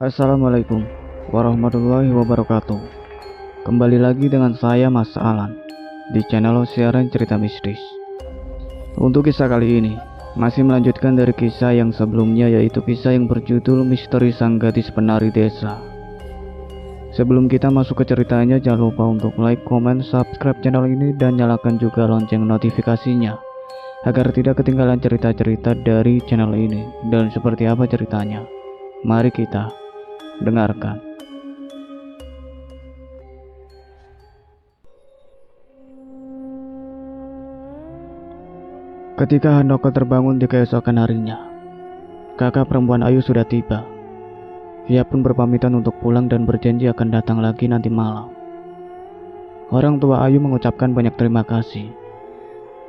Assalamualaikum warahmatullahi wabarakatuh. Kembali lagi dengan saya Mas Alan di channel siaran cerita mistis. Untuk kisah kali ini masih melanjutkan dari kisah yang sebelumnya, yaitu kisah yang berjudul Misteri Sang Gadis Penari Desa. Sebelum kita masuk ke ceritanya, jangan lupa untuk like, comment, subscribe channel ini dan nyalakan juga lonceng notifikasinya agar tidak ketinggalan cerita-cerita dari channel ini. Dan seperti apa ceritanya? Mari kita dengarkan. Ketika Handoko terbangun di keesokan harinya, kakak perempuan Ayu sudah tiba. Ia pun berpamitan untuk pulang dan berjanji akan datang lagi nanti malam. Orang tua Ayu mengucapkan banyak terima kasih.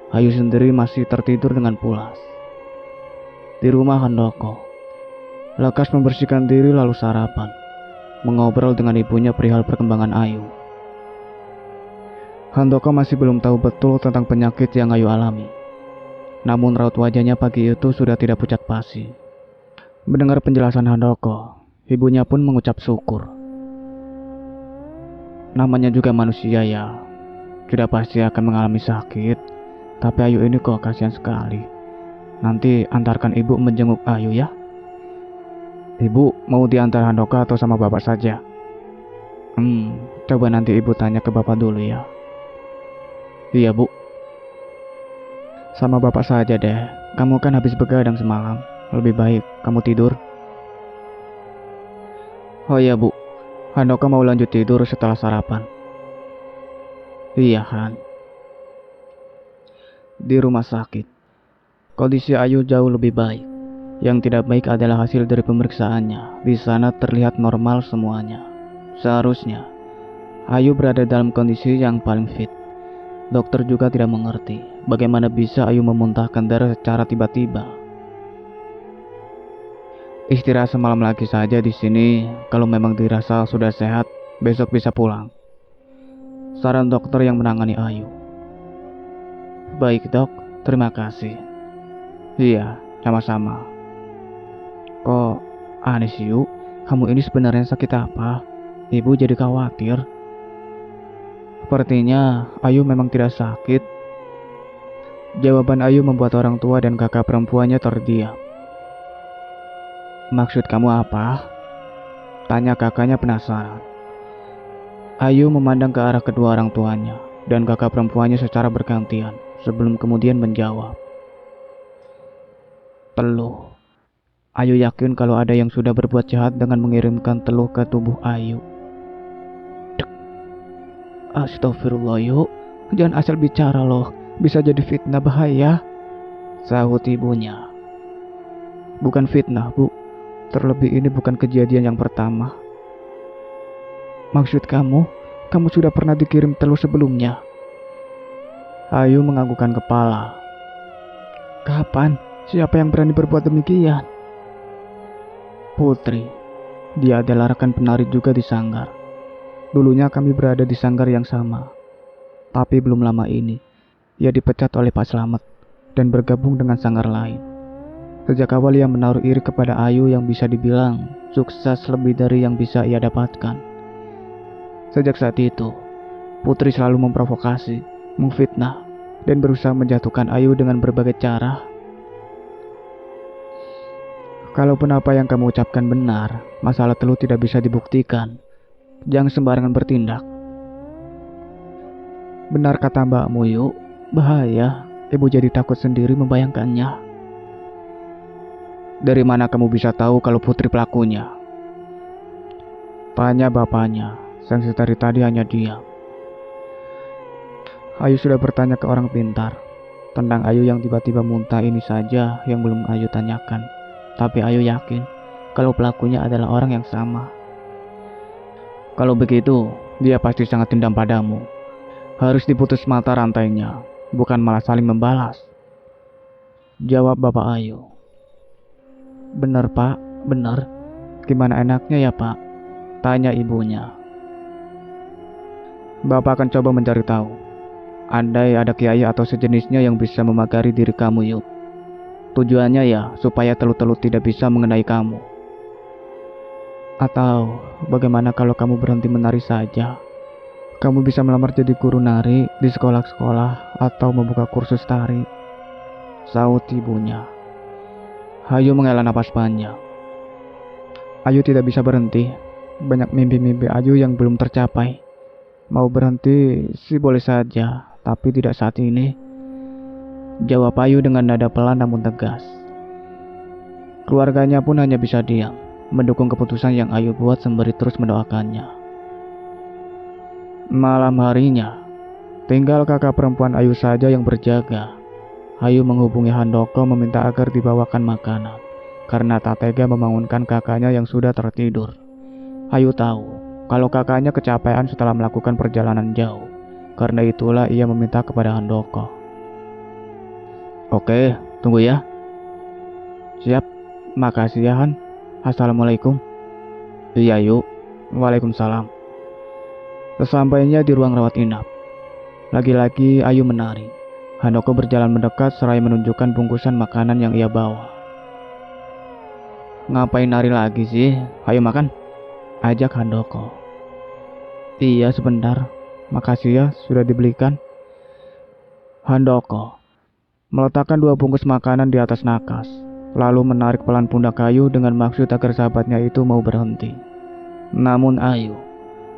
Ayu sendiri masih tertidur dengan pulas. Di rumah Handoko, lekas membersihkan diri lalu sarapan, mengobrol dengan ibunya perihal perkembangan Ayu. Handoko masih belum tahu betul tentang penyakit yang Ayu alami. Namun raut wajahnya pagi itu sudah tidak pucat pasi. Mendengar penjelasan Handoko, ibunya pun mengucap syukur. Namanya juga manusia ya, tidak pasti akan mengalami sakit. Tapi Ayu ini kok kasihan sekali. Nanti antarkan ibu menjenguk Ayu ya. Ibu mau diantar Handoko atau sama bapak saja? Coba nanti ibu tanya ke bapak dulu ya. Iya bu, sama bapak saja deh. Kamu kan habis begadang semalam. Lebih baik kamu tidur. Oh iya bu, Handoko mau lanjut tidur setelah sarapan. Iya Han. Di rumah sakit, kondisi Ayu jauh lebih baik. Yang tidak baik adalah hasil dari pemeriksaannya. Di sana terlihat normal semuanya. Seharusnya Ayu berada dalam kondisi yang paling fit. Dokter juga tidak mengerti bagaimana bisa Ayu memuntahkan darah secara tiba-tiba. Istirahat semalam lagi saja di sini. Kalau memang dirasa sudah sehat, besok bisa pulang, saran dokter yang menangani Ayu. Baik dok, terima kasih. Iya, sama-sama. Kok aneh sih Yu? Kamu ini sebenarnya sakit apa? Ibu jadi khawatir. Sepertinya Ayu memang tidak sakit. Jawaban Ayu membuat orang tua dan kakak perempuannya terdiam. Maksud kamu apa? Tanya kakaknya penasaran. Ayu memandang ke arah kedua orang tuanya dan kakak perempuannya secara bergantian sebelum kemudian menjawab. Teluh. Ayu yakin kalau ada yang sudah berbuat jahat dengan mengirimkan teluh ke tubuh Ayu. Astagfirullah Yu, jangan asal bicara loh, bisa jadi fitnah bahaya, sahut ibunya. Bukan fitnah bu, terlebih ini bukan kejadian yang pertama. Maksud kamu sudah pernah dikirim teluh sebelumnya? Ayu menganggukkan kepala. Kapan? Siapa yang berani berbuat demikian? Putri, dia adalah rekan penari juga di sanggar. Dulunya kami berada di sanggar yang sama. Tapi belum lama ini, ia dipecat oleh Pak Slamet dan bergabung dengan sanggar lain. Sejak awal ia menaruh iri kepada Ayu yang bisa dibilang sukses lebih dari yang bisa ia dapatkan. Sejak saat itu, Putri selalu memprovokasi, memfitnah, dan berusaha menjatuhkan Ayu dengan berbagai cara. Kalaupun apa yang kamu ucapkan benar, masalah teluh tidak bisa dibuktikan. Jangan sembarangan bertindak. Benar kata mbakmu Yu, bahaya. Ibu jadi takut sendiri membayangkannya. Dari mana kamu bisa tahu kalau Putri pelakunya? Tanya bapaknya, yang dari tadi hanya diam. Ayu sudah bertanya ke orang pintar. Tentang Ayu yang tiba-tiba muntah ini saja yang belum Ayu tanyakan. Tapi Ayu yakin kalau pelakunya adalah orang yang sama. Kalau begitu, dia pasti sangat dendam padamu. Harus diputus mata rantainya, bukan malah saling membalas. Jawab bapak Ayu. Benar pak, benar. Gimana enaknya ya pak? Tanya ibunya. Bapak akan coba mencari tahu. Andai ada kiai atau sejenisnya yang bisa memagari diri kamu Yu. Tujuannya ya supaya telut-telut tidak bisa mengenai kamu. Atau bagaimana kalau kamu berhenti menari saja? Kamu bisa melamar jadi guru nari di sekolah-sekolah atau membuka kursus tari. Saut ibunya. Ayu menghela napas panjang. Ayu tidak bisa berhenti. Banyak mimpi-mimpi Ayu yang belum tercapai. Mau berhenti sih boleh saja, tapi tidak saat ini. Jawab Ayu dengan nada pelan namun tegas. Keluarganya pun hanya bisa diam, mendukung keputusan yang Ayu buat sembari terus mendoakannya. Malam harinya, tinggal kakak perempuan Ayu saja yang berjaga. Ayu menghubungi Handoko meminta agar dibawakan makanan, karena tak tega membangunkan kakaknya yang sudah tertidur. Ayu tahu kalau kakaknya kecapean setelah melakukan perjalanan jauh. Karena itulah ia meminta kepada Handoko. Oke, tunggu ya. Siap, makasih ya Han. Assalamualaikum. Iya yuk. Waalaikumsalam. Sesampainya di ruang rawat inap, lagi-lagi Ayu menari. Handoko berjalan mendekat seraya menunjukkan bungkusan makanan yang ia bawa. Ngapain nari lagi sih? Ayo makan, ajak Handoko. Iya sebentar, makasih ya sudah dibelikan. Handoko meletakkan 2 bungkus makanan di atas nakas, lalu menarik pelan pundak Ayu dengan maksud agar sahabatnya itu mau berhenti. Namun Ayu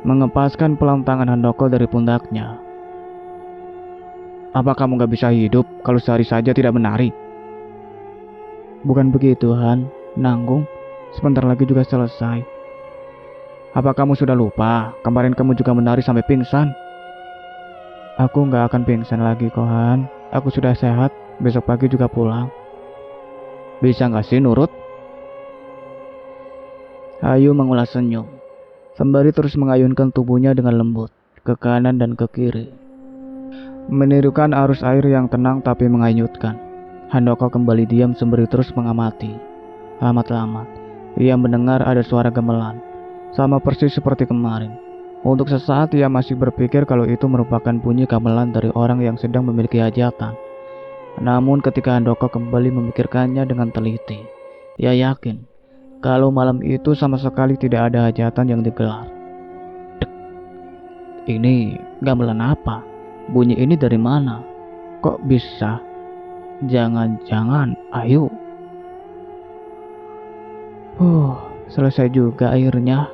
mengepaskan pelan tangan Handoko dari pundaknya. Apa kamu gak bisa hidup kalau sehari saja tidak menari? Bukan begitu Han, nanggung, sebentar lagi juga selesai. Apa kamu sudah lupa, kemarin kamu juga menari sampai pingsan? Aku gak akan pingsan lagi kok Han, aku sudah sehat, besok pagi juga pulang. Bisa gak sih nurut? Ayu mengulas senyum, sembari terus mengayunkan tubuhnya dengan lembut, ke kanan dan ke kiri. Menirukan arus air yang tenang tapi menghanyutkan. Handoko kembali diam sembari terus mengamati. Amat-amat, ia mendengar ada suara gamelan, sama persis seperti kemarin. Untuk sesaat ia masih berpikir kalau itu merupakan bunyi gamelan dari orang yang sedang memiliki hajatan. Namun ketika Handoko kembali memikirkannya dengan teliti, ia yakin kalau malam itu sama sekali tidak ada hajatan yang digelar. Dek, ini gamelan apa? Bunyi ini dari mana? Kok bisa? Jangan-jangan Ayu. Selesai juga airnya.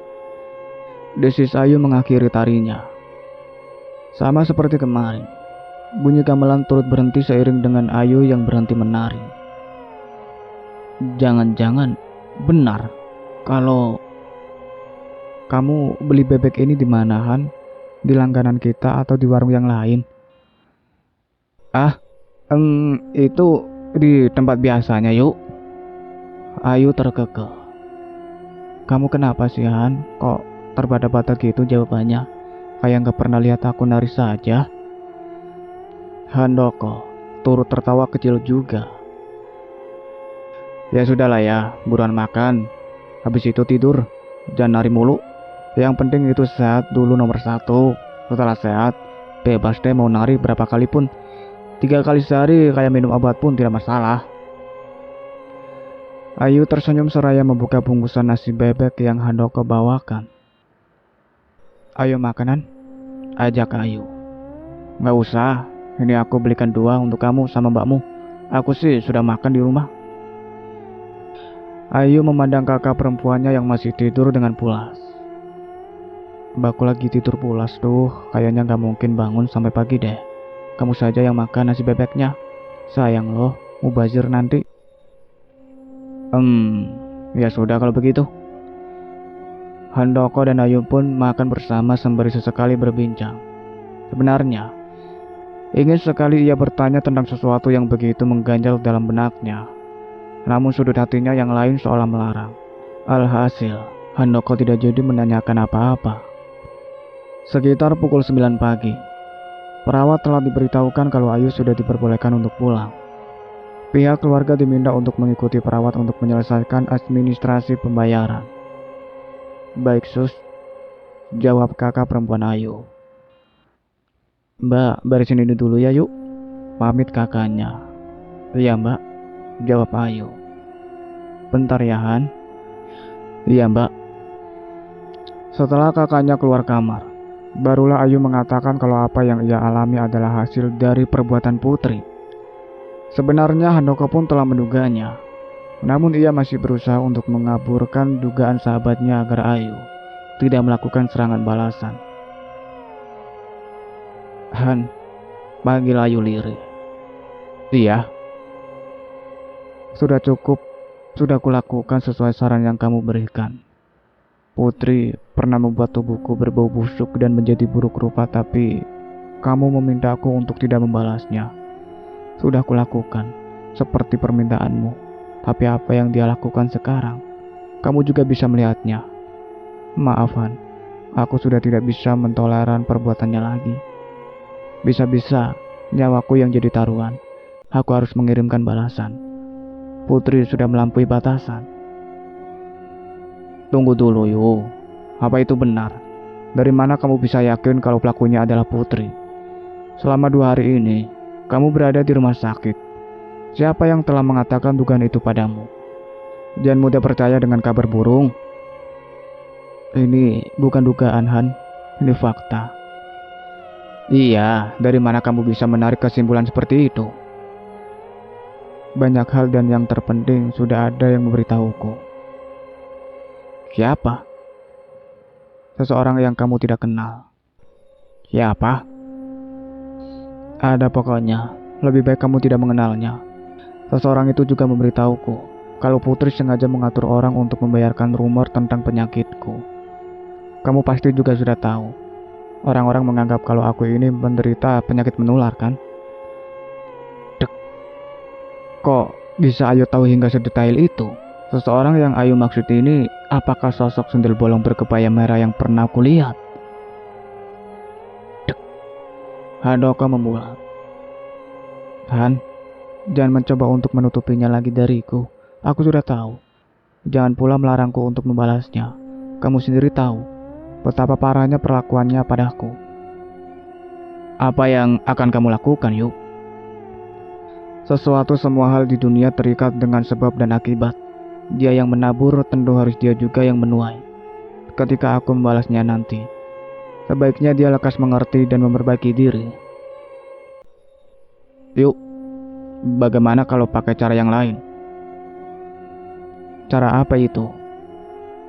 Desis Ayu mengakhiri tarinya. Sama seperti kemarin, bunyi gamelan turut berhenti seiring dengan Ayu yang berhenti menari. Jangan-jangan benar kalau kamu beli bebek ini di mana Han? Di langganan kita atau di warung yang lain? Itu di tempat biasanya yuk. Ayu terkekeh. Kamu kenapa sih Han? Kok terbata-bata gitu jawabannya? Kayak gak pernah lihat aku nari saja. Handoko turut tertawa kecil juga. Ya sudahlah ya, buruan makan. Habis itu tidur, jangan nari mulu. Yang penting itu sehat dulu nomor 1. Setelah sehat, bebas deh mau nari berapa kali pun. 3 kali sehari kayak minum obat pun tidak masalah. Ayu tersenyum seraya membuka bungkusan nasi bebek yang Handoko bawakan. Ayo makanan, ajak Ayu. Gak usah, ini aku belikan 2 untuk kamu sama mbakmu. Aku sih sudah makan di rumah. Ayu memandang kakak perempuannya yang masih tidur dengan pulas. Mbakku lagi tidur pulas tuh, kayaknya gak mungkin bangun sampai pagi deh. Kamu saja yang makan nasi bebeknya. Sayang loh, mubazir nanti. Ya sudah kalau begitu. Handoko dan Ayu pun makan bersama sembari sesekali berbincang. Sebenarnya, ingin sekali ia bertanya tentang sesuatu yang begitu mengganjal dalam benaknya. Namun sudut hatinya yang lain seolah melarang. Alhasil, Handoko tidak jadi menanyakan apa-apa. Sekitar pukul 9 pagi, perawat telah diberitahukan kalau Ayu sudah diperbolehkan untuk pulang. Pihak keluarga diminta untuk mengikuti perawat untuk menyelesaikan administrasi pembayaran. Baik sus, jawab kakak perempuan Ayu. Mbak, beresin ini dulu ya yuk, pamit kakaknya. Iya mbak, jawab Ayu. Bentar ya Han. Iya mbak. Setelah kakaknya keluar kamar, barulah Ayu mengatakan kalau apa yang ia alami adalah hasil dari perbuatan Putri. Sebenarnya Handoko pun telah menduganya, namun ia masih berusaha untuk mengaburkan dugaan sahabatnya agar Ayu tidak melakukan serangan balasan. Han, panggil Ayu lirih. Iya. Sudah cukup, sudah kulakukan sesuai saran yang kamu berikan. Putri pernah membuat tubuhku berbau busuk dan menjadi buruk rupa, tapi kamu memintaku untuk tidak membalasnya. Sudah kulakukan, seperti permintaanmu. Tapi apa yang dia lakukan sekarang, kamu juga bisa melihatnya. Maaf Han, aku sudah tidak bisa mentoleran perbuatannya lagi. Bisa-bisa nyawaku yang jadi taruhan. Aku harus mengirimkan balasan. Putri sudah melampaui batasan. Tunggu dulu yuk. Apa itu benar? Dari mana kamu bisa yakin kalau pelakunya adalah Putri? Selama 2 hari ini, kamu berada di rumah sakit. Siapa yang telah mengatakan dugaan itu padamu? Jangan mudah percaya dengan kabar burung. Ini bukan dugaan Han, ini fakta. Iya, dari mana kamu bisa menarik kesimpulan seperti itu? Banyak hal dan yang terpenting sudah ada yang memberitahuku. Siapa? Seseorang yang kamu tidak kenal. Siapa? Ada pokoknya, lebih baik kamu tidak mengenalnya. Seseorang itu juga memberitahuku kalau Putri sengaja mengatur orang untuk membayarkan rumor tentang penyakitku. Kamu pasti juga sudah tahu. Orang-orang menganggap kalau aku ini menderita penyakit menular kan? Dek. Kok bisa Ayu tahu hingga sedetail itu? Seseorang yang Ayu maksud ini, apakah sosok sundel bolong berkebaya merah yang pernah aku lihat? Dek. Handoko membuat. Han, jangan mencoba untuk menutupinya lagi dariku. Aku sudah tahu. Jangan pula melarangku untuk membalasnya. Kamu sendiri tahu betapa parahnya perlakuannya padaku. Apa yang akan kamu lakukan, yuk? Sesuatu semua hal di dunia terikat dengan sebab dan akibat. Dia yang menabur, tentu harus dia juga yang menuai. Ketika aku membalasnya nanti, sebaiknya dia lekas mengerti dan memperbaiki diri. Yuk, bagaimana kalau pakai cara yang lain? Cara apa itu?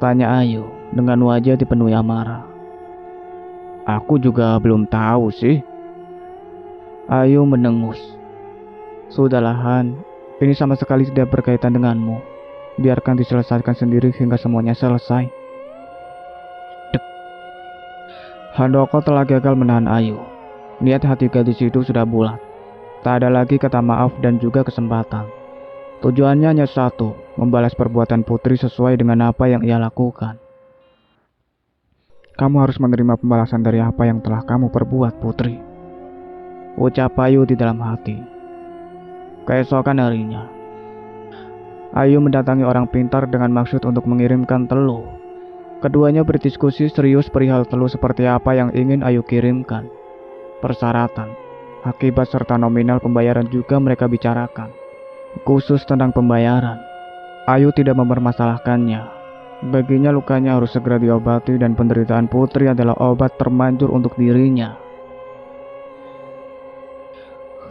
Tanya Ayu dengan wajah dipenuhi amarah. Aku juga belum tahu sih. Ayu menengus. Sudahlah Han, ini sama sekali tidak berkaitan denganmu. Biarkan diselesaikan sendiri hingga semuanya selesai. Dek. Handoko telah gagal menahan Ayu. Niat hati gadis itu sudah bulat. Tak ada lagi kata maaf dan juga kesempatan. Tujuannya hanya satu, membalas perbuatan Putri sesuai dengan apa yang ia lakukan. Kamu harus menerima pembalasan dari apa yang telah kamu perbuat, Putri. Ucap Ayu di dalam hati. Keesokan harinya, Ayu mendatangi orang pintar dengan maksud untuk mengirimkan teluh. Keduanya berdiskusi serius perihal teluh seperti apa yang ingin Ayu kirimkan. Persyaratan, akibat serta nominal pembayaran juga mereka bicarakan. Khusus tentang pembayaran, Ayu tidak mempermasalahkannya. Baginya lukanya harus segera diobati dan penderitaan Putri adalah obat termanjur untuk dirinya.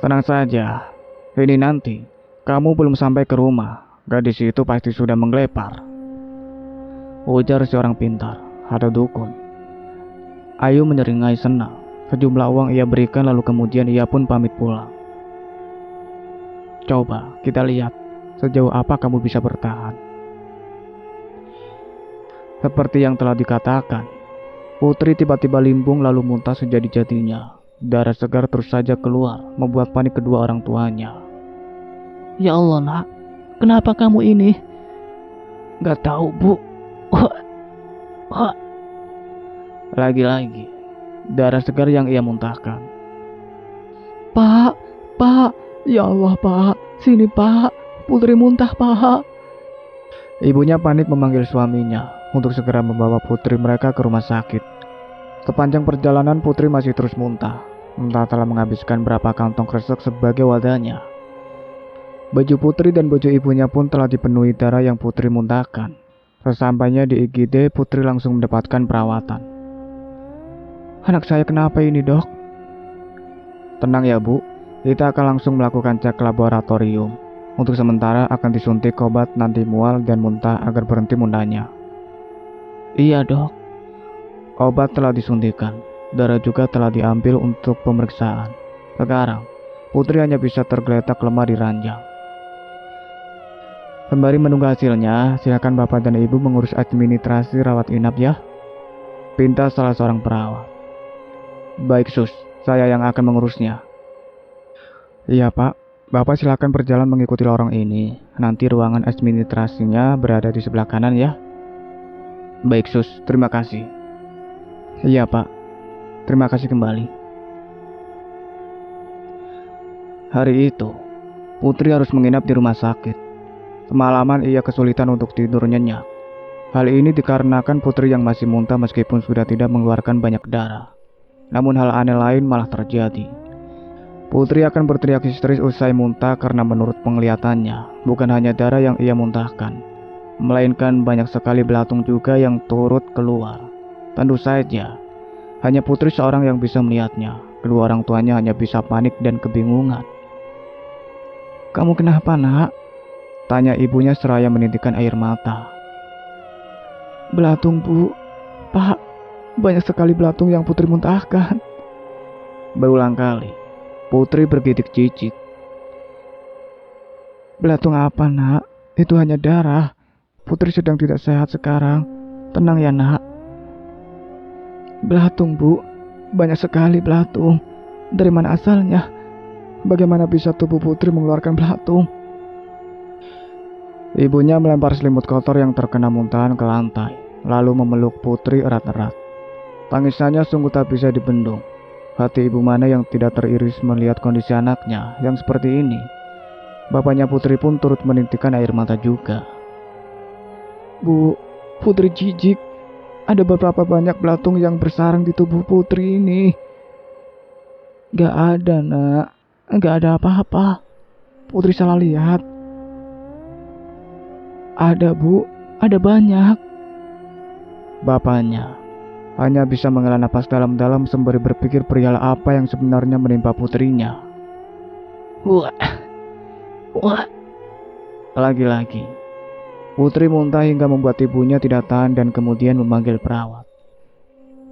Tenang saja, ini nanti kamu belum sampai ke rumah. Gadis itu pasti sudah menggelepar. Ujar si orang pintar, ada dukun. Ayu menyeringai senang. Sejumlah uang ia berikan lalu kemudian ia pun pamit pulang. Coba kita lihat sejauh apa kamu bisa bertahan. Seperti yang telah dikatakan, Putri tiba-tiba limbung lalu muntah sejadi-jadinya. Darah segar terus saja keluar, membuat panik kedua orang tuanya. Ya Allah nak, kenapa kamu ini? Gak tahu bu. Lagi-lagi, darah segar yang ia muntahkan. Pak, ya Allah pak, sini pak, Putri muntah pak. Ibunya panik memanggil suaminya untuk segera membawa putri mereka ke rumah sakit. Sepanjang perjalanan Putri masih terus muntah, entah telah menghabiskan berapa kantong kresek sebagai wadahnya. Baju Putri dan baju ibunya pun telah dipenuhi darah yang Putri muntahkan. Sesampainya di IGD, Putri langsung mendapatkan perawatan. Anak saya kenapa ini, dok? Tenang ya, Bu. Kita akan langsung melakukan cek laboratorium. Untuk sementara akan disuntik obat nanti mual dan muntah agar berhenti muntahnya. Iya, dok. Obat telah disuntikan. Darah juga telah diambil untuk pemeriksaan. Sekarang, Putri hanya bisa tergeletak lemah di ranjang. Sembari menunggu hasilnya, silakan Bapak dan Ibu mengurus administrasi rawat inap ya. Pinta salah seorang perawat. Baik sus, saya yang akan mengurusnya. Iya Pak, Bapak silakan berjalan mengikuti lorong ini. Nanti ruangan administrasinya berada di sebelah kanan ya. Baik sus, terima kasih. Iya Pak, terima kasih kembali. Hari itu, Putri harus menginap di rumah sakit. Semalaman ia kesulitan untuk tidur nyenyak. Hal ini dikarenakan Putri yang masih muntah meskipun sudah tidak mengeluarkan banyak darah. Namun hal aneh lain malah terjadi. Putri akan berteriak histeris usai muntah karena menurut penglihatannya, bukan hanya darah yang ia muntahkan, melainkan banyak sekali belatung juga yang turut keluar. Tentu saja, hanya Putri seorang yang bisa melihatnya. Kedua orang tuanya hanya bisa panik dan kebingungan. Kamu kenapa, nak? Tanya ibunya seraya menitikkan air mata. Belatung, Bu. Pak, banyak sekali belatung yang Putri muntahkan. Berulang kali, Putri bergidik cicit. Belatung apa, nak? Itu hanya darah. Putri sedang tidak sehat sekarang. Tenang ya, nak. Belatung, Bu. Banyak sekali belatung. Dari mana asalnya? Bagaimana bisa tubuh Putri mengeluarkan belatung? Ibunya melempar selimut kotor yang terkena muntahan ke lantai, lalu memeluk Putri erat-erat. Tangisannya sungguh tak bisa dibendung. Hati ibu mana yang tidak teriris melihat kondisi anaknya yang seperti ini. Bapaknya Putri pun turut menitikkan air mata juga. Bu, Putri jijik. Ada beberapa banyak belatung yang bersarang di tubuh Putri ini. Gak ada, nak. Gak ada apa-apa. Putri salah lihat. Ada, Bu. Ada banyak. Bapaknya hanya bisa menghela napas dalam-dalam sembari berpikir perihal apa yang sebenarnya menimpa putrinya. Wah. Lagi-lagi, Putri muntah hingga membuat ibunya tidak tahan dan kemudian memanggil perawat.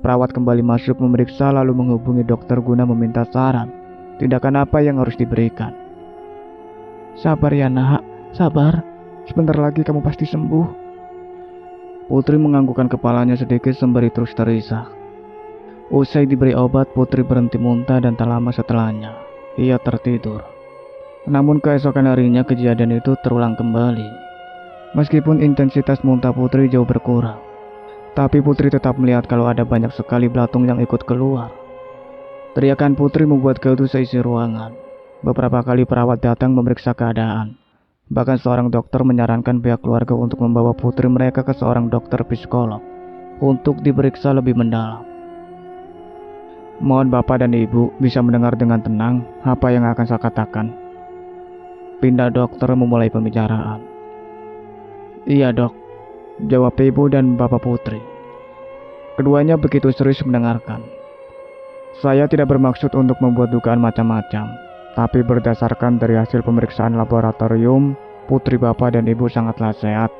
Perawat kembali masuk memeriksa lalu menghubungi dokter guna meminta saran tindakan apa yang harus diberikan. Sabar ya, nak. Sabar. Sebentar lagi kamu pasti sembuh. Putri menganggukkan kepalanya sedikit sembari terus terisak. Usai diberi obat, Putri berhenti muntah dan tak lama setelahnya ia tertidur. Namun keesokan harinya kejadian itu terulang kembali. Meskipun intensitas muntah Putri jauh berkurang, tapi Putri tetap melihat kalau ada banyak sekali belatung yang ikut keluar. Teriakan Putri membuat gaduh seisi ruangan. Beberapa kali perawat datang memeriksa keadaan. Bahkan seorang dokter menyarankan pihak keluarga untuk membawa Putri mereka ke seorang dokter psikolog untuk diperiksa lebih mendalam. Mohon Bapak dan Ibu bisa mendengar dengan tenang apa yang akan saya katakan. Pindah dokter memulai pembicaraan. Iya dok, jawab Ibu dan Bapak Putri. Keduanya begitu serius mendengarkan. Saya tidak bermaksud untuk membuat dugaan macam-macam. Tapi berdasarkan dari hasil pemeriksaan laboratorium, Putri Bapak dan Ibu sangatlah sehat.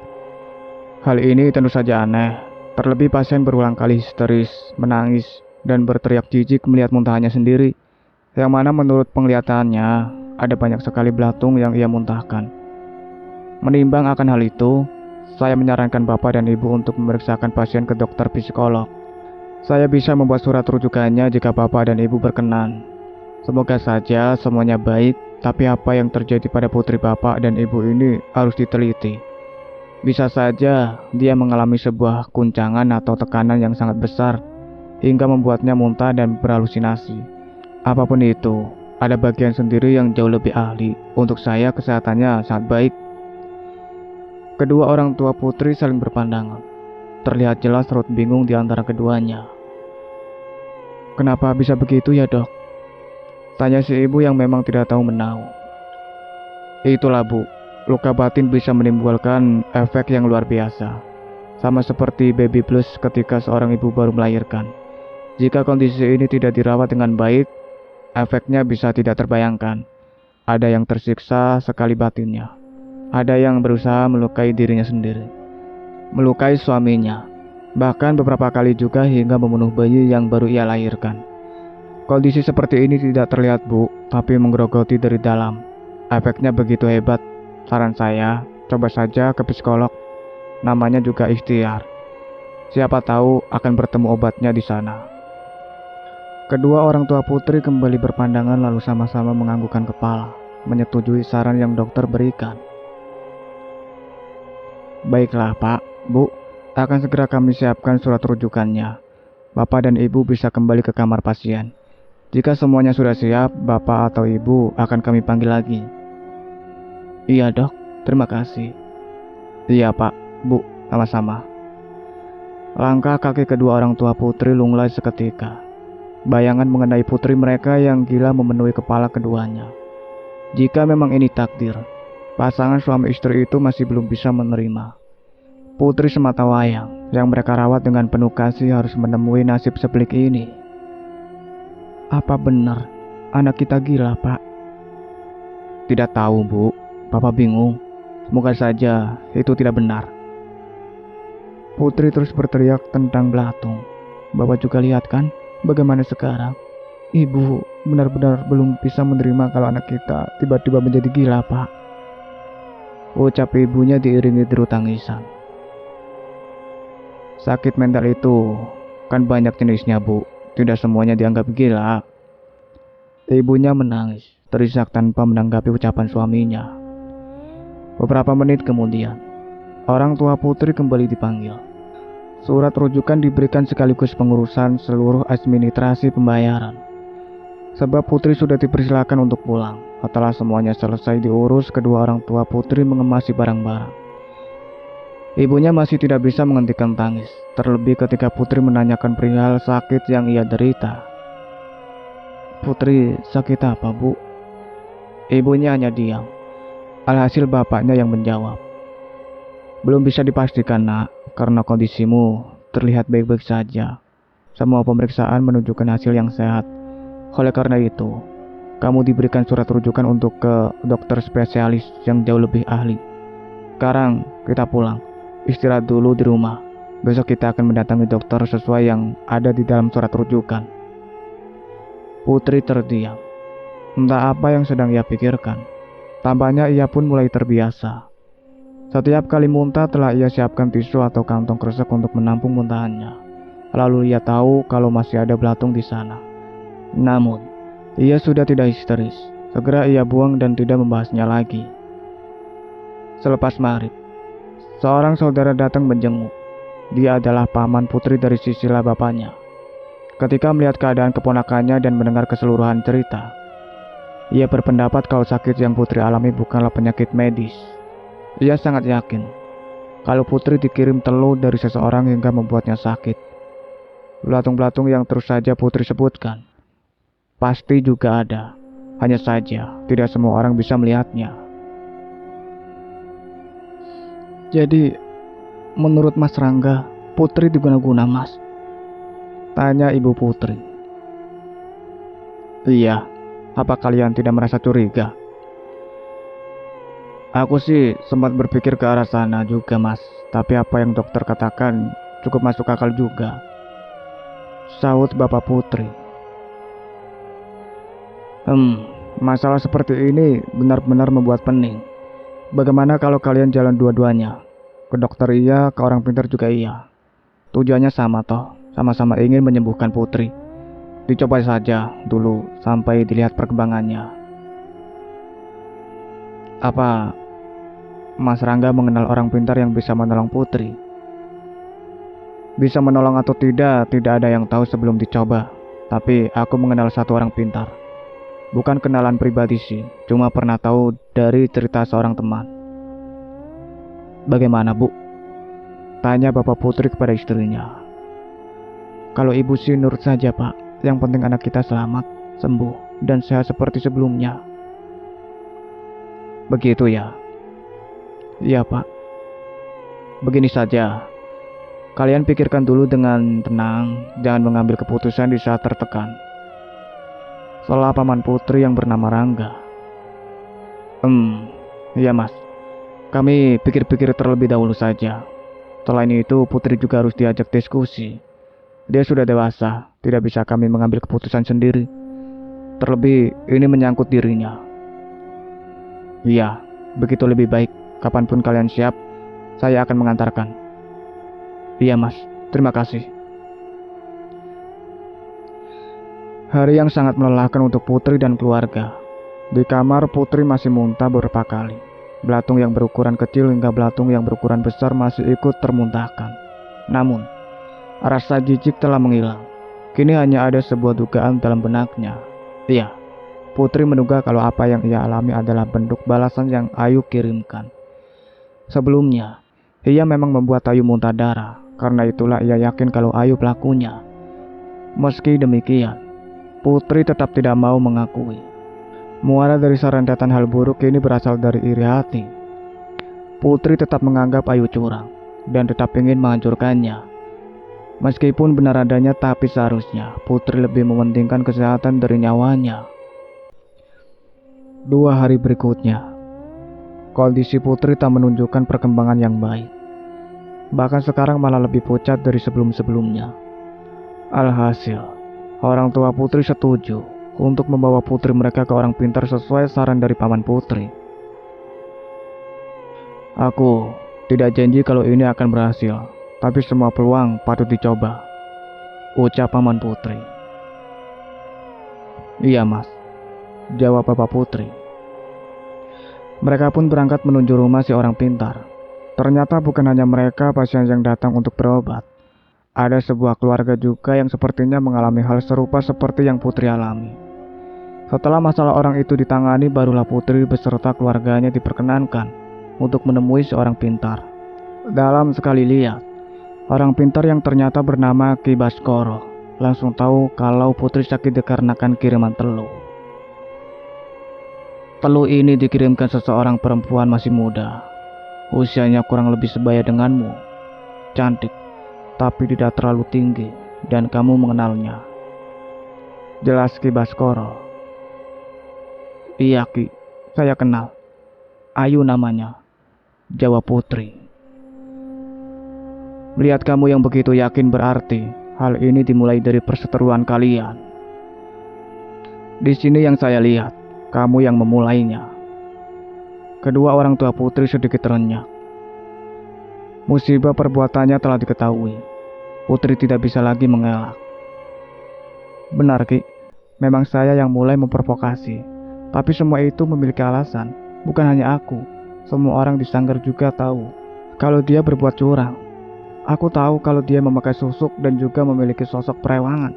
Hal ini tentu saja aneh. Terlebih pasien berulang kali histeris, menangis, dan berteriak jijik melihat muntahannya sendiri. Yang mana menurut penglihatannya, ada banyak sekali belatung yang ia muntahkan. Menimbang akan hal itu, saya menyarankan Bapak dan Ibu untuk memeriksakan pasien ke dokter psikolog. Saya bisa membuat surat rujukannya jika Bapak dan Ibu berkenan. Semoga saja semuanya baik, tapi apa yang terjadi pada putri Bapak dan Ibu ini harus diteliti. Bisa saja dia mengalami sebuah guncangan atau tekanan yang sangat besar, hingga membuatnya muntah dan berhalusinasi. Apapun itu, ada bagian sendiri yang jauh lebih ahli. Untuk saya kesehatannya sangat baik. Kedua orang tua Putri saling berpandangan. Terlihat jelas raut bingung di antara keduanya. Kenapa bisa begitu ya dok? Tanya si ibu yang memang tidak tahu menahu. Itulah Bu, luka batin bisa menimbulkan efek yang luar biasa. Sama seperti baby blues ketika seorang ibu baru melahirkan. Jika kondisi ini tidak dirawat dengan baik, efeknya bisa tidak terbayangkan. Ada yang tersiksa sekali batinnya. Ada yang berusaha melukai dirinya sendiri, melukai suaminya, bahkan beberapa kali juga hingga membunuh bayi yang baru ia lahirkan. Kondisi seperti ini tidak terlihat, Bu, tapi menggerogoti dari dalam. Efeknya begitu hebat. Saran saya, coba saja ke psikolog. Namanya juga ikhtiar. Siapa tahu akan bertemu obatnya di sana. Kedua orang tua Putri kembali berpandangan lalu sama-sama menganggukkan kepala, menyetujui saran yang dokter berikan. Baiklah, Pak, Bu, akan segera kami siapkan surat rujukannya. Bapak dan Ibu bisa kembali ke kamar pasien. Jika semuanya sudah siap, Bapak atau Ibu akan kami panggil lagi. Iya, Dok. Terima kasih. Iya, Pak, Bu, sama-sama. Langkah kaki kedua orang tua Putri lunglai seketika. Bayangan mengenai putri mereka yang gila memenuhi kepala keduanya. Jika memang ini takdir, pasangan suami istri itu masih belum bisa menerima. Putri semata wayang yang mereka rawat dengan penuh kasih harus menemui nasib sepelik ini. Apa benar anak kita gila, Pak? Tidak tahu, Bu. Papa bingung. Semoga saja itu tidak benar. Putri terus berteriak tentang belatung. Bapak juga lihat kan bagaimana sekarang. Ibu benar-benar belum bisa menerima kalau anak kita tiba-tiba menjadi gila, Pak. Ucap ibunya diiringi deru tangisan. Sakit mental itu kan banyak jenisnya, Bu. Tidak semuanya dianggap gila. Ibunya menangis, terisak tanpa menanggapi ucapan suaminya. Beberapa menit kemudian, orang tua Putri kembali dipanggil. Surat rujukan diberikan sekaligus pengurusan seluruh administrasi pembayaran. Sebab Putri sudah dipersilakan untuk pulang. Setelah semuanya selesai diurus, kedua orang tua Putri mengemasi barang-barang. Ibunya masih tidak bisa menghentikan tangis, terlebih ketika Putri menanyakan perihal sakit yang ia derita. Putri sakit apa, Bu? Ibunya hanya diam. Alhasil bapaknya yang menjawab. Belum bisa dipastikan, Nak, karena kondisimu terlihat baik-baik saja. Semua pemeriksaan menunjukkan hasil yang sehat. Oleh karena itu, kamu diberikan surat rujukan untuk ke dokter spesialis yang jauh lebih ahli. Sekarang kita pulang. Istirahat dulu di rumah. Besok kita akan mendatangi dokter sesuai yang ada di dalam surat rujukan. Putri terdiam. Entah apa yang sedang ia pikirkan. Tampaknya ia pun mulai terbiasa. Setiap kali muntah telah ia siapkan tisu atau kantong kresek untuk menampung muntahannya. Lalu ia tahu kalau masih ada belatung di sana. Namun, ia sudah tidak histeris. Segera ia buang dan tidak membahasnya lagi. Selepas maghrib, seorang saudara datang menjenguk. Dia adalah paman Putri dari sisilah bapaknya. Ketika melihat keadaan keponakannya dan mendengar keseluruhan cerita, ia berpendapat kalau sakit yang Putri alami bukanlah penyakit medis. Ia sangat yakin kalau Putri dikirim telur dari seseorang hingga membuatnya sakit. Belatung-belatung yang terus saja Putri sebutkan pasti juga ada. Hanya saja tidak semua orang bisa melihatnya. Jadi, menurut Mas Rangga, Putri diguna-guna, Mas? Tanya ibu Putri. Iya, apa kalian tidak merasa curiga? Aku sih sempat berpikir ke arah sana juga, Mas. Tapi apa yang dokter katakan cukup masuk akal juga. Sahut Bapak Putri. Masalah seperti ini benar-benar membuat pening. Bagaimana kalau kalian jalan dua-duanya? Ke dokter iya, ke orang pintar juga iya. Tujuannya sama toh, sama-sama ingin menyembuhkan Putri. Dicoba saja dulu sampai dilihat perkembangannya. Apa Mas Rangga mengenal orang pintar yang bisa menolong Putri? Bisa menolong atau tidak ada yang tahu sebelum dicoba. Tapi aku mengenal satu orang pintar. Bukan kenalan pribadi sih, cuma pernah tahu dari cerita seorang teman. Bagaimana, Bu? Tanya Bapak Putri kepada istrinya. Kalau ibu sih nurut saja, Pak. Yang penting anak kita selamat, sembuh, dan sehat seperti sebelumnya. Begitu ya? Iya, Pak. Begini saja. Kalian pikirkan dulu dengan tenang, jangan mengambil keputusan di saat tertekan. Setelah paman putri yang bernama Rangga. Iya mas, kami pikir-pikir terlebih dahulu saja. Selain itu, putri juga harus diajak diskusi. Dia sudah dewasa, tidak bisa kami mengambil keputusan sendiri. Terlebih, ini menyangkut dirinya. Iya, begitu lebih baik. Kapanpun kalian siap, saya akan mengantarkan. Iya mas, terima kasih. Hari yang sangat melelahkan untuk putri dan keluarga. Di kamar, putri masih muntah beberapa kali. Belatung yang berukuran kecil hingga belatung yang berukuran besar masih ikut termuntahkan. Namun, rasa jijik telah menghilang. Kini hanya ada sebuah dugaan dalam benaknya. Iya, putri menduga kalau apa yang ia alami adalah bentuk balasan yang Ayu kirimkan. Sebelumnya, ia memang membuat Ayu muntah darah. Karena itulah ia yakin kalau Ayu pelakunya. Meski demikian, putri tetap tidak mau mengakui. Muara dari rentetan hal buruk ini berasal dari iri hati. Putri tetap menganggap Ayu curang dan tetap ingin menghancurkannya. Meskipun benar adanya, tapi seharusnya Putri lebih mementingkan kesehatan dari nyawanya. 2 hari berikutnya, kondisi Putri tak menunjukkan perkembangan yang baik. Bahkan sekarang malah lebih pucat dari sebelum-sebelumnya. Alhasil, orang tua Putri setuju untuk membawa putri mereka ke orang pintar sesuai saran dari paman Putri. Aku tidak janji kalau ini akan berhasil, tapi semua peluang patut dicoba, ucap paman Putri. Iya mas, jawab bapak Putri. Mereka pun berangkat menuju rumah si orang pintar. Ternyata bukan hanya mereka pasien yang datang untuk berobat. Ada sebuah keluarga juga yang sepertinya mengalami hal serupa seperti yang Putri alami. Setelah masalah orang itu ditangani, barulah Putri beserta keluarganya diperkenankan untuk menemui seorang pintar. Dalam sekali lihat, orang pintar yang ternyata bernama Ki Baskoro langsung tahu kalau Putri sakit dikarenakan kiriman teluh. Teluh ini dikirimkan seseorang perempuan masih muda. Usianya kurang lebih sebaya denganmu. Cantik, tapi tidak terlalu tinggi, dan kamu mengenalnya. Jelas Ki Baskoro. Iya Ki, saya kenal. Ayu namanya, jawab Putri. Melihat kamu yang begitu yakin berarti hal ini dimulai dari perseteruan kalian. Di sini yang saya lihat, kamu yang memulainya. Kedua orang tua Putri sedikit renyah. Musibah perbuatannya telah diketahui. Putri tidak bisa lagi mengelak. Benar Ki, memang saya yang mulai memprovokasi. Tapi semua itu memiliki alasan. Bukan hanya aku, semua orang di sanggar juga tahu kalau dia berbuat curang. Aku tahu kalau dia memakai susuk dan juga memiliki sosok perewangan.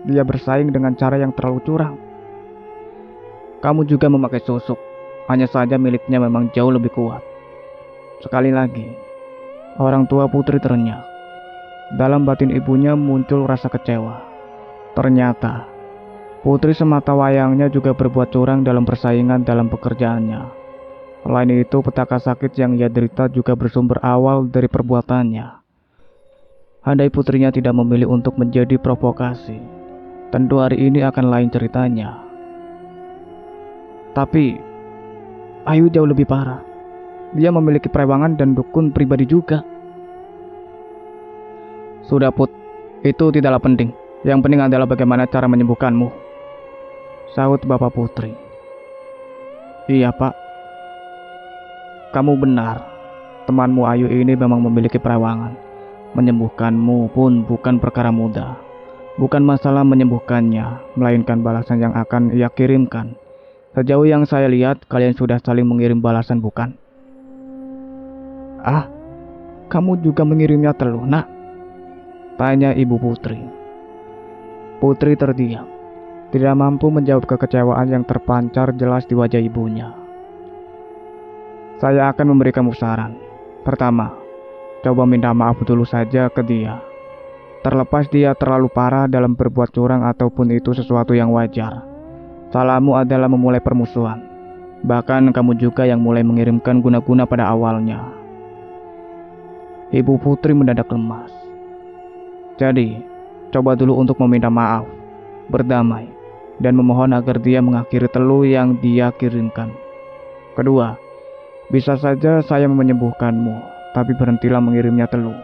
Dia bersaing dengan cara yang terlalu curang. Kamu juga memakai susuk, hanya saja miliknya memang jauh lebih kuat. Sekali lagi, orang tua Putri terenyah. Dalam batin ibunya muncul rasa kecewa. Ternyata Putri semata wayangnya juga berbuat curang dalam persaingan dalam pekerjaannya. Selain itu, petaka sakit yang ia derita juga bersumber awal dari perbuatannya. Andai putrinya tidak memilih untuk menjadi provokasi, tentu hari ini akan lain ceritanya. Tapi, Ayu jauh lebih parah. Dia memiliki perewangan dan dukun pribadi juga. Sudah Put, itu tidaklah penting. Yang penting adalah bagaimana cara menyembuhkanmu, sahut bapak Putri. Iya pak, kamu benar. Temanmu Ayu ini memang memiliki perawangan. Menyembuhkanmu pun bukan perkara mudah. Bukan masalah menyembuhkannya, melainkan balasan yang akan ia kirimkan. Sejauh yang saya lihat, kalian sudah saling mengirim balasan, bukan? Ah, kamu juga mengirimnya teluh, nak? Tanya ibu Putri. Putri terdiam, tidak mampu menjawab kekecewaan yang terpancar jelas di wajah ibunya. Saya akan memberi kamu saran. Pertama, coba minta maaf dulu saja ke dia. Terlepas dia terlalu parah dalam berbuat curang ataupun itu sesuatu yang wajar. Salahmu adalah memulai permusuhan. Bahkan kamu juga yang mulai mengirimkan guna-guna pada awalnya. Ibu Putri mendadak lemas. Jadi, coba dulu untuk meminta maaf, berdamai, dan memohon agar dia mengakhiri teluh yang dia kirimkan. Kedua, bisa saja saya menyembuhkanmu, tapi berhentilah mengirimnya teluh.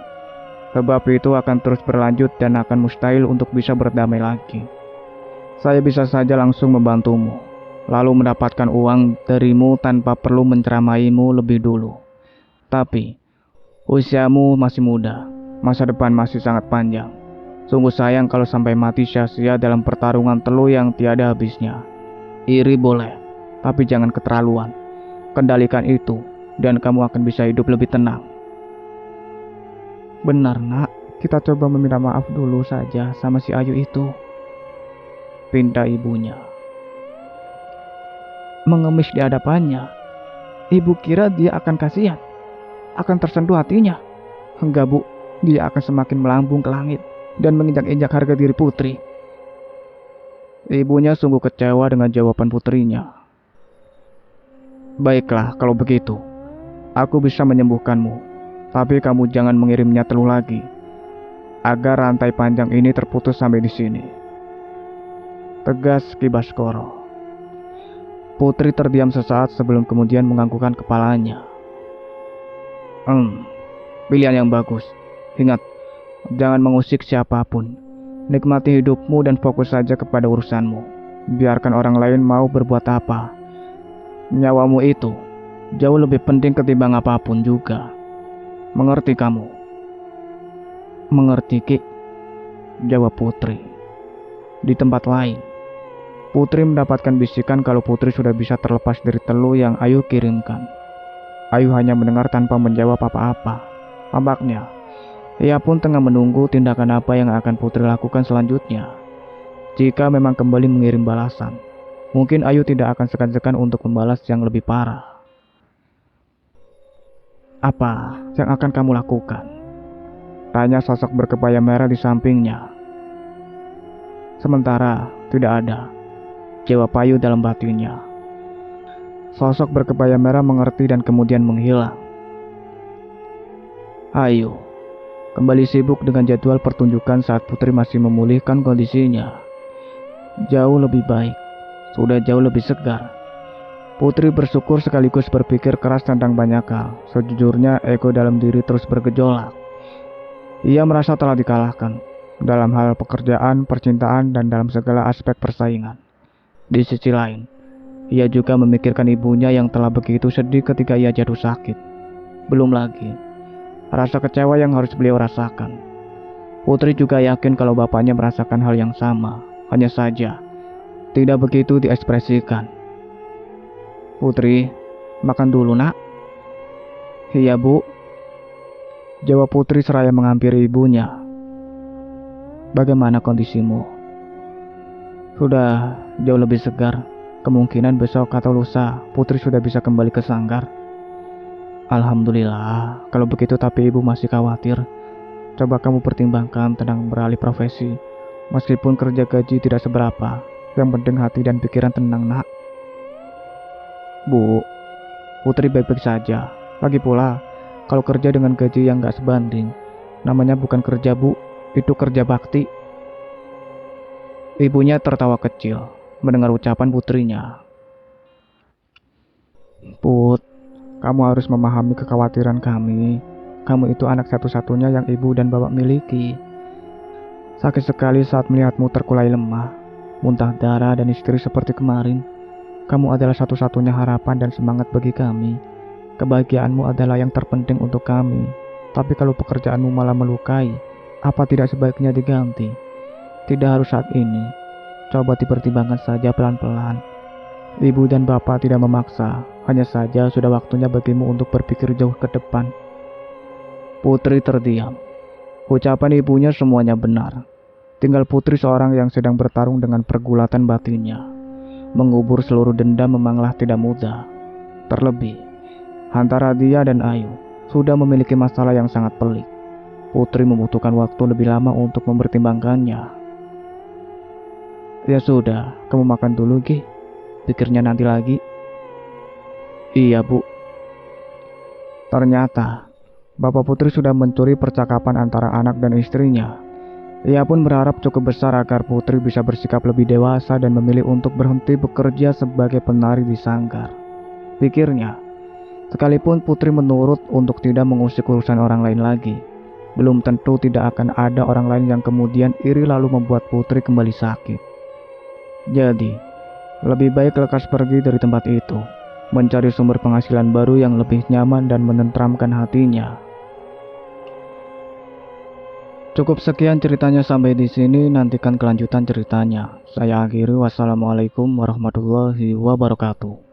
Sebab itu akan terus berlanjut dan akan mustahil untuk bisa berdamai lagi. Saya bisa saja langsung membantumu, lalu mendapatkan uang darimu tanpa perlu menceramaimu lebih dulu. Tapi, usiamu masih muda, masa depan masih sangat panjang. Sungguh sayang kalau sampai mati sia-sia dalam pertarungan teluh yang tiada habisnya. Iri boleh, tapi jangan keterlaluan. Kendalikan itu, dan kamu akan bisa hidup lebih tenang. Benar, Nak. Kita coba meminta maaf dulu saja sama si Ayu itu, pinta ibunya. Mengemis di hadapannya. Ibu kira dia akan kasihan, akan tersentuh hatinya. Enggak, Bu. Dia akan semakin melambung ke langit dan menginjak-injak harga diri Putri. Ibunya sungguh kecewa dengan jawaban putrinya. Baiklah, kalau begitu, aku bisa menyembuhkanmu. Tapi kamu jangan mengirimnya teluh lagi, agar rantai panjang ini terputus sampai di sini, tegas Ki Baskoro. Putri terdiam sesaat sebelum kemudian menganggukkan kepalanya. Pilihan yang bagus. Ingat, jangan mengusik siapapun. Nikmati hidupmu dan fokus saja kepada urusanmu. Biarkan orang lain mau berbuat apa. Nyawamu itu jauh lebih penting ketimbang apapun juga. Mengerti kamu? Mengerti, Ki, jawab Putri. Di tempat lain, Putri mendapatkan bisikan kalau Putri sudah bisa terlepas dari teluh yang Ayu kirimkan. Ayu hanya mendengar tanpa menjawab apa-apa. Tampaknya, ia pun tengah menunggu tindakan apa yang akan Putri lakukan selanjutnya. Jika memang kembali mengirim balasan, mungkin Ayu tidak akan segan-segan untuk membalas yang lebih parah. Apa yang akan kamu lakukan? Tanya sosok berkebaya merah di sampingnya. Sementara tidak ada, jawab Ayu dalam batinnya. Sosok berkebaya merah mengerti dan kemudian menghilang. Ayu kembali sibuk dengan jadwal pertunjukan saat Putri masih memulihkan kondisinya. Jauh lebih baik, sudah jauh lebih segar. Putri bersyukur sekaligus berpikir keras tentang banyak hal. Sejujurnya ego dalam diri terus bergejolak. Ia merasa telah dikalahkan dalam hal pekerjaan, percintaan, dan dalam segala aspek persaingan. Di sisi lain, ia juga memikirkan ibunya yang telah begitu sedih ketika ia jatuh sakit. Belum lagi rasa kecewa yang harus beliau rasakan. Putri juga yakin kalau bapaknya merasakan hal yang sama, hanya saja tidak begitu diekspresikan. Putri, makan dulu, Nak. Iya, Bu, jawab Putri seraya menghampiri ibunya. Bagaimana kondisimu? Sudah jauh lebih segar. Kemungkinan besok atau lusa Putri sudah bisa kembali ke sanggar. Alhamdulillah. Kalau begitu tapi ibu masih khawatir. Coba kamu pertimbangkan tentang beralih profesi. Meskipun kerja gaji tidak seberapa, yang penting hati dan pikiran tenang, Nak. Bu, Putri baik-baik saja. Lagi pula, kalau kerja dengan gaji yang gak sebanding, namanya bukan kerja, Bu. Itu kerja bakti. Ibunya tertawa kecil mendengar ucapan putrinya. Put, kamu harus memahami kekhawatiran kami. Kamu itu anak satu-satunya yang ibu dan bapak miliki. Sakit sekali saat melihatmu terkulai lemah, muntah darah dan istri seperti kemarin. Kamu adalah satu-satunya harapan dan semangat bagi kami. Kebahagiaanmu adalah yang terpenting untuk kami. Tapi kalau pekerjaanmu malah melukai, apa tidak sebaiknya diganti? Tidak harus saat ini. Coba dipertimbangkan saja pelan-pelan. Ibu dan bapak tidak memaksa, hanya saja sudah waktunya bagimu untuk berpikir jauh ke depan. Putri terdiam. Ucapan ibunya semuanya benar. Tinggal Putri seorang yang sedang bertarung dengan pergulatan batinnya. Mengubur seluruh dendam memanglah tidak mudah. Terlebih, antara dia dan Ayu sudah memiliki masalah yang sangat pelik. Putri membutuhkan waktu lebih lama untuk mempertimbangkannya. Ya sudah, kamu makan dulu, Gi. Pikirnya nanti lagi. Iya, Bu. Ternyata Bapak Putri sudah mencuri percakapan antara anak dan istrinya. Ia pun berharap cukup besar agar Putri bisa bersikap lebih dewasa dan memilih untuk berhenti bekerja sebagai penari di sanggar. Pikirnya, sekalipun Putri menurut untuk tidak mengusik urusan orang lain lagi, belum tentu tidak akan ada orang lain yang kemudian iri lalu membuat Putri kembali sakit. Jadi, lebih baik lekas pergi dari tempat itu, mencari sumber penghasilan baru yang lebih nyaman dan menenteramkan hatinya. Cukup sekian ceritanya sampai di sini, nantikan kelanjutan ceritanya. Saya akhiri, wassalamualaikum warahmatullahi wabarakatuh.